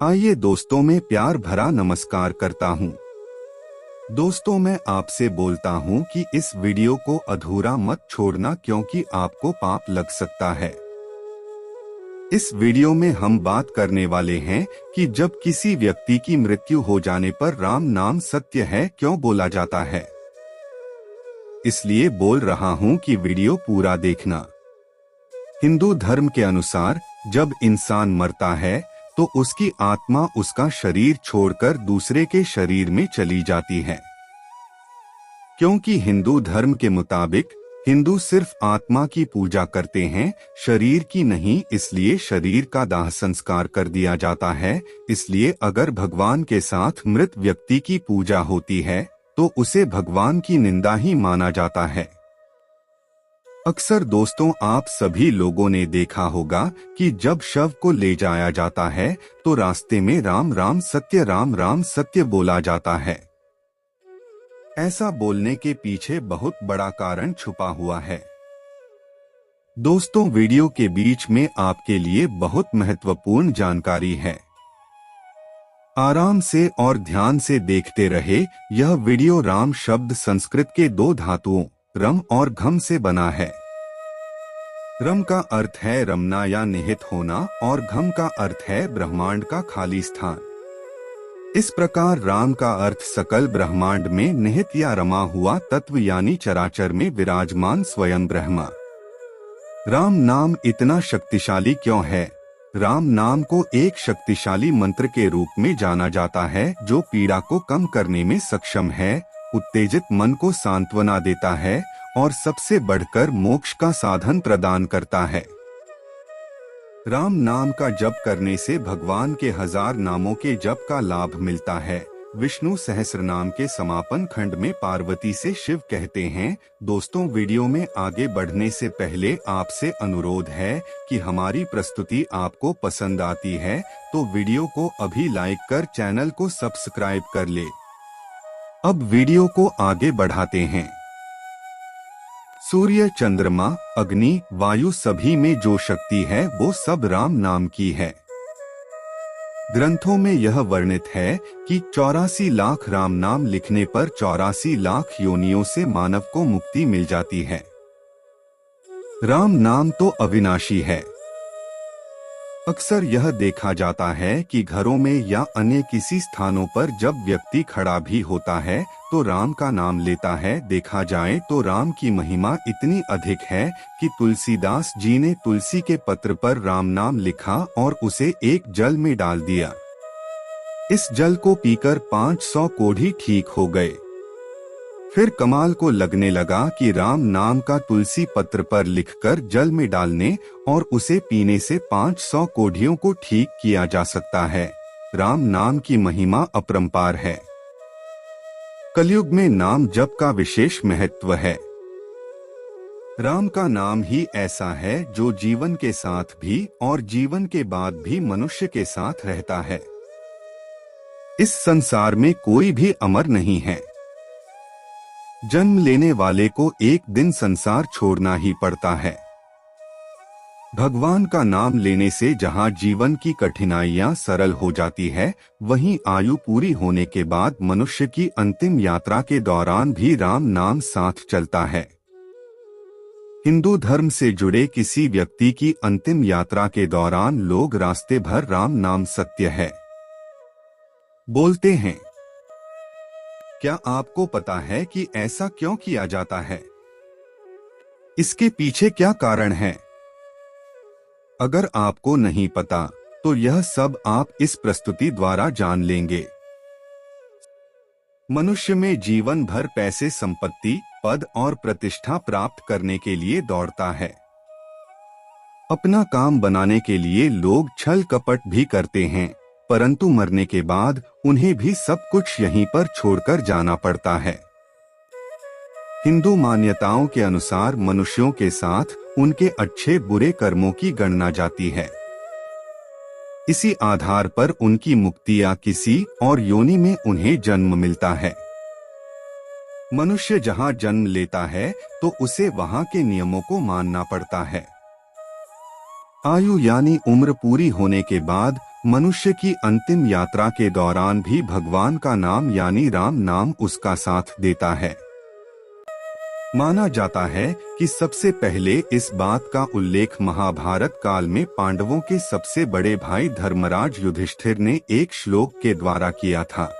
आइए दोस्तों, मैं प्यार भरा नमस्कार करता हूं। दोस्तों, मैं आपसे बोलता हूं कि इस वीडियो को अधूरा मत छोड़ना, क्योंकि आपको पाप लग सकता है। इस वीडियो में हम बात करने वाले हैं कि जब किसी व्यक्ति की मृत्यु हो जाने पर राम नाम सत्य है क्यों बोला जाता है। इसलिए बोल रहा हूं कि वीडियो पूरा देखना। हिंदू धर्म के अनुसार जब इंसान मरता है तो उसकी आत्मा उसका शरीर छोड़कर दूसरे के शरीर में चली जाती है। क्योंकि हिंदू धर्म के मुताबिक हिंदू सिर्फ आत्मा की पूजा करते हैं, शरीर की नहीं, इसलिए शरीर का दाह संस्कार कर दिया जाता है। इसलिए अगर भगवान के साथ मृत व्यक्ति की पूजा होती है तो उसे भगवान की निंदा ही माना जाता है। अक्सर दोस्तों, आप सभी लोगों ने देखा होगा कि जब शव को ले जाया जाता है तो रास्ते में राम राम सत्य बोला जाता है। ऐसा बोलने के पीछे बहुत बड़ा कारण छुपा हुआ है। दोस्तों, वीडियो के बीच में आपके लिए बहुत महत्वपूर्ण जानकारी है। आराम से और ध्यान से देखते रहे। यह वीडियो राम शब्द संस्कृत के दो धातुओं रम और घम से बना है। रम का अर्थ है रमना या निहित होना और घम का अर्थ है ब्रह्मांड का खाली स्थान। इस प्रकार राम का अर्थ सकल ब्रह्मांड में निहित या रमा हुआ तत्व यानी चराचर में विराजमान स्वयं ब्रह्मा। राम नाम इतना शक्तिशाली क्यों है? राम नाम को एक शक्तिशाली मंत्र के रूप में जाना जाता है जो पीड़ा को कम करने में सक्षम है, उत्तेजित मन को सांत्वना देता है और सबसे बढ़कर मोक्ष का साधन प्रदान करता है। राम नाम का जप करने से भगवान के 1000 नामों के जप का लाभ मिलता है। विष्णु सहस्रनाम के समापन खंड में पार्वती से शिव कहते हैं। दोस्तों, वीडियो में आगे बढ़ने से पहले आपसे अनुरोध है कि हमारी प्रस्तुति आपको पसंद आती है तो वीडियो को अभी लाइक कर चैनल को सब्सक्राइब कर ले। अब वीडियो को आगे बढ़ाते हैं। सूर्य, चंद्रमा, अग्नि, वायु सभी में जो शक्ति है वो सब राम नाम की है। ग्रंथों में यह वर्णित है कि 84 लाख राम नाम लिखने पर 84 लाख योनियों से मानव को मुक्ति मिल जाती है। राम नाम तो अविनाशी है। अक्सर यह देखा जाता है कि घरों में या अन्य किसी स्थानों पर जब व्यक्ति खड़ा भी होता है तो राम का नाम लेता है। देखा जाए तो राम की महिमा इतनी अधिक है कि तुलसीदास जी ने तुलसी के पत्र पर राम नाम लिखा और उसे एक जल में डाल दिया। इस जल को पीकर 500 कोढ़ी ठीक हो गए। फिर कमाल को लगने लगा कि राम नाम का तुलसी पत्र पर लिखकर जल में डालने और उसे पीने से 500 कोढ़ियों को ठीक किया जा सकता है। राम नाम की महिमा अपरंपार है। कलयुग में नाम जप का विशेष महत्व है। राम का नाम ही ऐसा है जो जीवन के साथ भी और जीवन के बाद भी मनुष्य के साथ रहता है। इस संसार में कोई भी अमर नहीं है। जन्म लेने वाले को एक दिन संसार छोड़ना ही पड़ता है। भगवान का नाम लेने से जहां जीवन की कठिनाइयां सरल हो जाती है, वहीं आयु पूरी होने के बाद मनुष्य की अंतिम यात्रा के दौरान भी राम नाम साथ चलता है। हिंदू धर्म से जुड़े किसी व्यक्ति की अंतिम यात्रा के दौरान लोग रास्ते भर राम नाम सत्य है बोलते हैं। क्या आपको पता है कि ऐसा क्यों किया जाता है? इसके पीछे क्या कारण है? अगर आपको नहीं पता तो यह सब आप इस प्रस्तुति द्वारा जान लेंगे। मनुष्य में जीवन भर पैसे, संपत्ति, पद और प्रतिष्ठा प्राप्त करने के लिए दौड़ता है। अपना काम बनाने के लिए लोग छल कपट भी करते हैं, परंतु मरने के बाद उन्हें भी सब कुछ यहीं पर छोड़कर जाना पड़ता है। हिंदू मान्यताओं के अनुसार मनुष्यों के साथ उनके अच्छे बुरे कर्मों की गणना जाती है। इसी आधार पर उनकी मुक्ति या किसी और योनि में उन्हें जन्म मिलता है। मनुष्य जहां जन्म लेता है तो उसे वहां के नियमों को मानना पड़ता है। आयु यानी उम्र पूरी होने के बाद मनुष्य की अंतिम यात्रा के दौरान भी भगवान का नाम यानी राम नाम उसका साथ देता है। माना जाता है कि सबसे पहले इस बात का उल्लेख महाभारत काल में पांडवों के सबसे बड़े भाई धर्मराज युधिष्ठिर ने एक श्लोक के द्वारा किया था।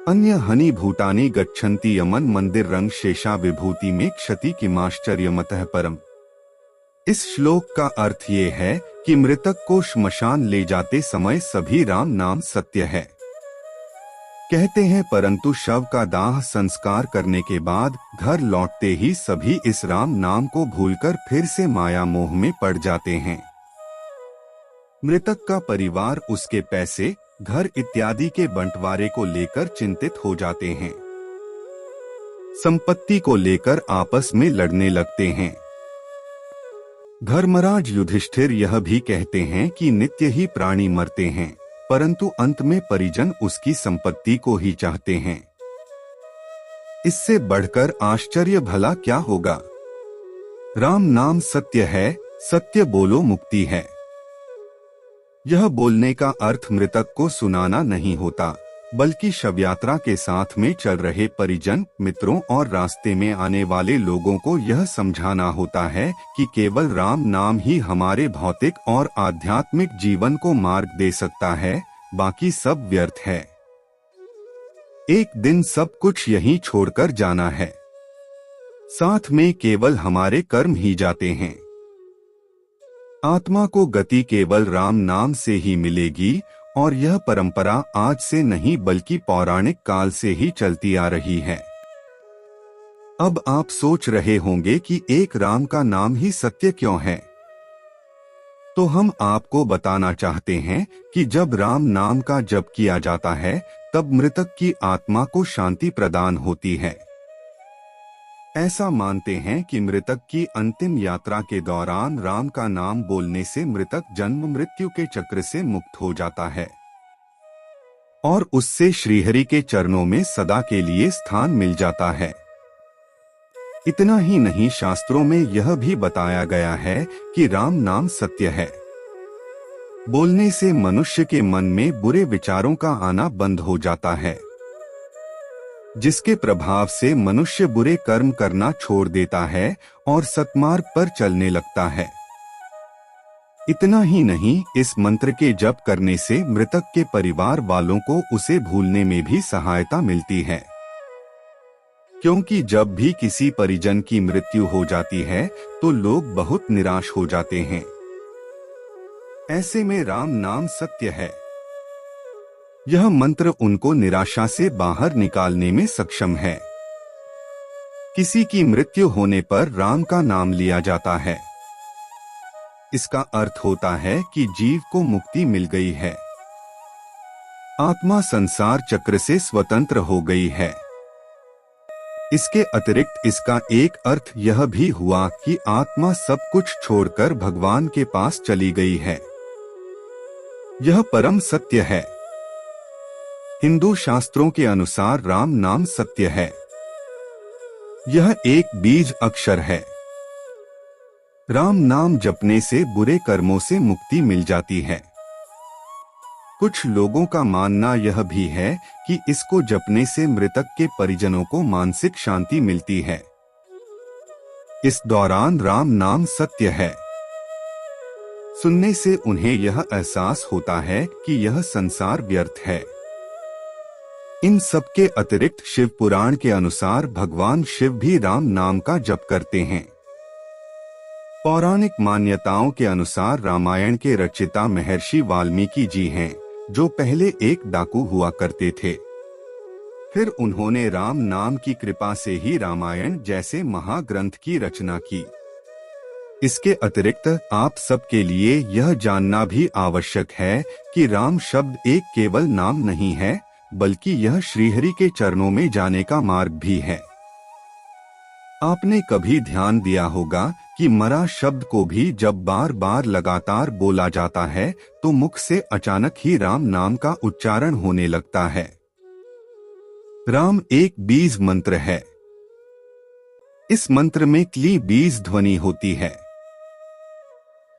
अन्य हनि भूटानि गच्छन्ति यमन मंदिर रंग शेषा विभूति में क्षति किमाश्चर्यमतः परम। इस श्लोक का अर्थ ये है कि मृतक को श्मशान ले जाते समय सभी राम नाम सत्य है कहते हैं, परंतु शव का दाह संस्कार करने के बाद घर लौटते ही सभी इस राम नाम को भूलकर फिर से माया मोह में पड़ जाते हैं। मृतक का परिवार उसके पैसे, घर इत्यादि के बंटवारे को लेकर चिंतित हो जाते हैं। संपत्ति को लेकर आपस में लड़ने लगते हैं। धर्मराज युधिष्ठिर यह भी कहते हैं कि नित्य ही प्राणी मरते हैं, परंतु अंत में परिजन उसकी संपत्ति को ही चाहते हैं। इससे बढ़कर आश्चर्य भला क्या होगा। राम नाम सत्य है, सत्य बोलो मुक्ति है। यह बोलने का अर्थ मृतक को सुनाना नहीं होता, बल्कि शवयात्रा के साथ में चल रहे परिजन, मित्रों और रास्ते में आने वाले लोगों को यह समझाना होता है कि केवल राम नाम ही हमारे भौतिक और आध्यात्मिक जीवन को मार्ग दे सकता है, बाकी सब व्यर्थ है। एक दिन सब कुछ यहीं छोड़कर जाना है, साथ में केवल हमारे कर्म ही जाते हैं। आत्मा को गति केवल राम नाम से ही मिलेगी, और यह परंपरा आज से नहीं बल्कि पौराणिक काल से ही चलती आ रही है। अब आप सोच रहे होंगे कि एक राम का नाम ही सत्य क्यों है, तो हम आपको बताना चाहते हैं कि जब राम नाम का जप किया जाता है तब मृतक की आत्मा को शांति प्रदान होती है। ऐसा मानते हैं कि मृतक की अंतिम यात्रा के दौरान राम का नाम बोलने से मृतक जन्म मृत्यु के चक्र से मुक्त हो जाता है और उससे श्रीहरि के चरणों में सदा के लिए स्थान मिल जाता है। इतना ही नहीं, शास्त्रों में यह भी बताया गया है कि राम नाम सत्य है। बोलने से मनुष्य के मन में बुरे विचारों का आना बंद हो जाता है, जिसके प्रभाव से मनुष्य बुरे कर्म करना छोड़ देता है और सत्मार्ग पर चलने लगता है। इतना ही नहीं, इस मंत्र के जप करने से मृतक के परिवार वालों को उसे भूलने में भी सहायता मिलती है, क्योंकि जब भी किसी परिजन की मृत्यु हो जाती है तो लोग बहुत निराश हो जाते हैं। ऐसे में राम नाम सत्य है। यह मंत्र उनको निराशा से बाहर निकालने में सक्षम है। किसी की मृत्यु होने पर राम का नाम लिया जाता है। इसका अर्थ होता है कि जीव को मुक्ति मिल गई है, आत्मा संसार चक्र से स्वतंत्र हो गई है। इसके अतिरिक्त इसका एक अर्थ यह भी हुआ कि आत्मा सब कुछ छोड़कर भगवान के पास चली गई है। यह परम सत्य है। हिंदू शास्त्रों के अनुसार राम नाम सत्य है। यह एक बीज अक्षर है। राम नाम जपने से बुरे कर्मों से मुक्ति मिल जाती है। कुछ लोगों का मानना यह भी है कि इसको जपने से मृतक के परिजनों को मानसिक शांति मिलती है। इस दौरान राम नाम सत्य है। सुनने से उन्हें यह एहसास होता है कि यह संसार व्यर्थ है। इन सब के अतिरिक्त शिव पुराण के अनुसार भगवान शिव भी राम नाम का जप करते हैं। पौराणिक मान्यताओं के अनुसार रामायण के रचयिता महर्षि वाल्मीकि जी हैं, जो पहले एक डाकू हुआ करते थे। फिर उन्होंने राम नाम की कृपा से ही रामायण जैसे महाग्रंथ की रचना की। इसके अतिरिक्त आप सबके लिए यह जानना भी आवश्यक है कि राम शब्द एक केवल नाम नहीं है, बल्कि यह श्रीहरि के चरणों में जाने का मार्ग भी है। आपने कभी ध्यान दिया होगा कि मरा शब्द को भी जब बार बार लगातार बोला जाता है तो मुख से अचानक ही राम नाम का उच्चारण होने लगता है। राम एक बीज मंत्र है। इस मंत्र में क्ली बीज ध्वनि होती है।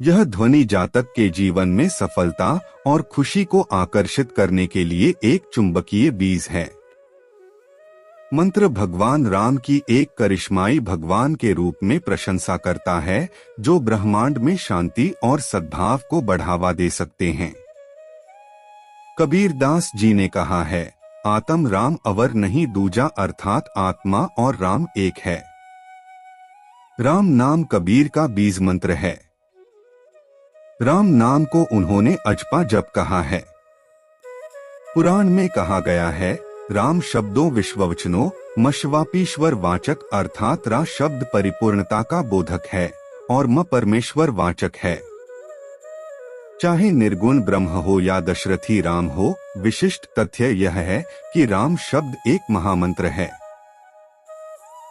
यह ध्वनि जातक के जीवन में सफलता और खुशी को आकर्षित करने के लिए एक चुंबकीय बीज है। मंत्र भगवान राम की एक करिश्माई भगवान के रूप में प्रशंसा करता है, जो ब्रह्मांड में शांति और सद्भाव को बढ़ावा दे सकते हैं। कबीर दास जी ने कहा है, आत्म राम अवर नहीं दूजा, अर्थात आत्मा और राम एक है। राम नाम कबीर का बीज मंत्र है। राम नाम को उन्होंने अजपा जप कहा है। पुराण में कहा गया है, राम शब्दों विश्ववचनो मशवापीश्वर वाचक, अर्थात रा शब्द परिपूर्णता का बोधक है और म परमेश्वर वाचक है। चाहे निर्गुण ब्रह्म हो या दशरथी राम हो, विशिष्ट तथ्य यह है कि राम शब्द एक महामंत्र है।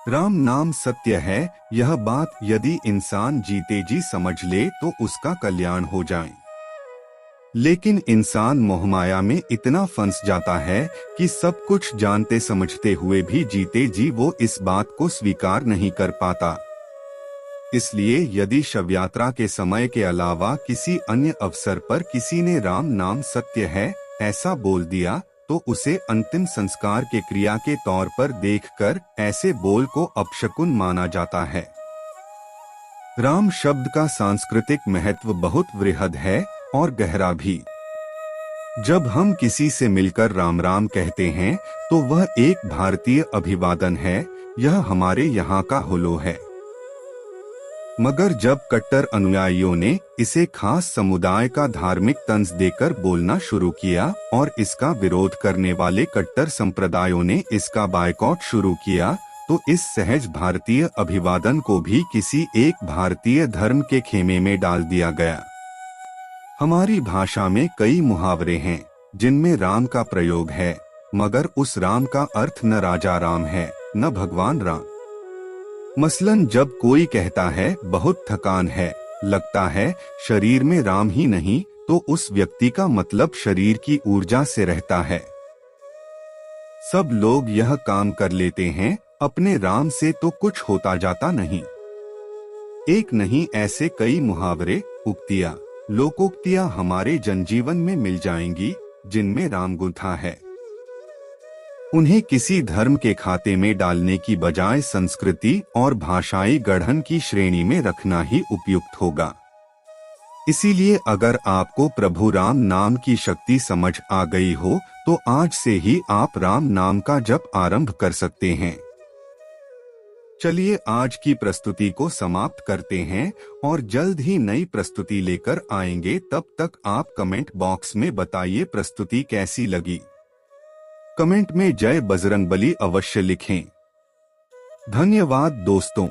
राम नाम सत्य है। यह बात यदि इंसान जीते जी समझ ले तो उसका कल्याण हो जाए। लेकिन इंसान मोहमाया में इतना फंस जाता है कि सब कुछ जानते समझते हुए भी जीते जी वो इस बात को स्वीकार नहीं कर पाता। इसलिए यदि शव यात्रा के समय के अलावा किसी अन्य अवसर पर किसी ने राम नाम सत्य है ऐसा बोल दिया तो उसे अंतिम संस्कार के क्रिया के तौर पर देखकर ऐसे बोल को अपशकुन माना जाता है। राम शब्द का सांस्कृतिक महत्व बहुत वृहद है और गहरा भी। जब हम किसी से मिलकर राम राम कहते हैं तो वह एक भारतीय अभिवादन है, यह हमारे यहाँ का हुलो है। मगर जब कट्टर अनुयायियों ने इसे खास समुदाय का धार्मिक तंज देकर बोलना शुरू किया और इसका विरोध करने वाले कट्टर संप्रदायों ने इसका बायकॉट शुरू किया, तो इस सहज भारतीय अभिवादन को भी किसी एक भारतीय धर्म के खेमे में डाल दिया गया। हमारी भाषा में कई मुहावरे हैं जिनमें राम का प्रयोग है, मगर उस राम का अर्थ न राजा राम है न भगवान राम। मसलन जब कोई कहता है बहुत थकान है, लगता है शरीर में राम ही नहीं, तो उस व्यक्ति का मतलब शरीर की ऊर्जा से रहता है। सब लोग यह काम कर लेते हैं, अपने राम से तो कुछ होता जाता नहीं। एक नहीं ऐसे कई मुहावरे, उक्तियां, लोकोक्तियां हमारे जनजीवन में मिल जाएंगी जिनमें राम गुंथा है। उन्हें किसी धर्म के खाते में डालने की बजाय संस्कृति और भाषाई गढ़न की श्रेणी में रखना ही उपयुक्त होगा। इसीलिए अगर आपको प्रभु राम नाम की शक्ति समझ आ गई हो तो आज से ही आप राम नाम का जप आरंभ कर सकते हैं। चलिए आज की प्रस्तुति को समाप्त करते हैं और जल्द ही नई प्रस्तुति लेकर आएंगे। तब तक आप कमेंट बॉक्स में बताइए प्रस्तुति कैसी लगी। कमेंट में जय बजरंगबली अवश्य लिखें। धन्यवाद दोस्तों।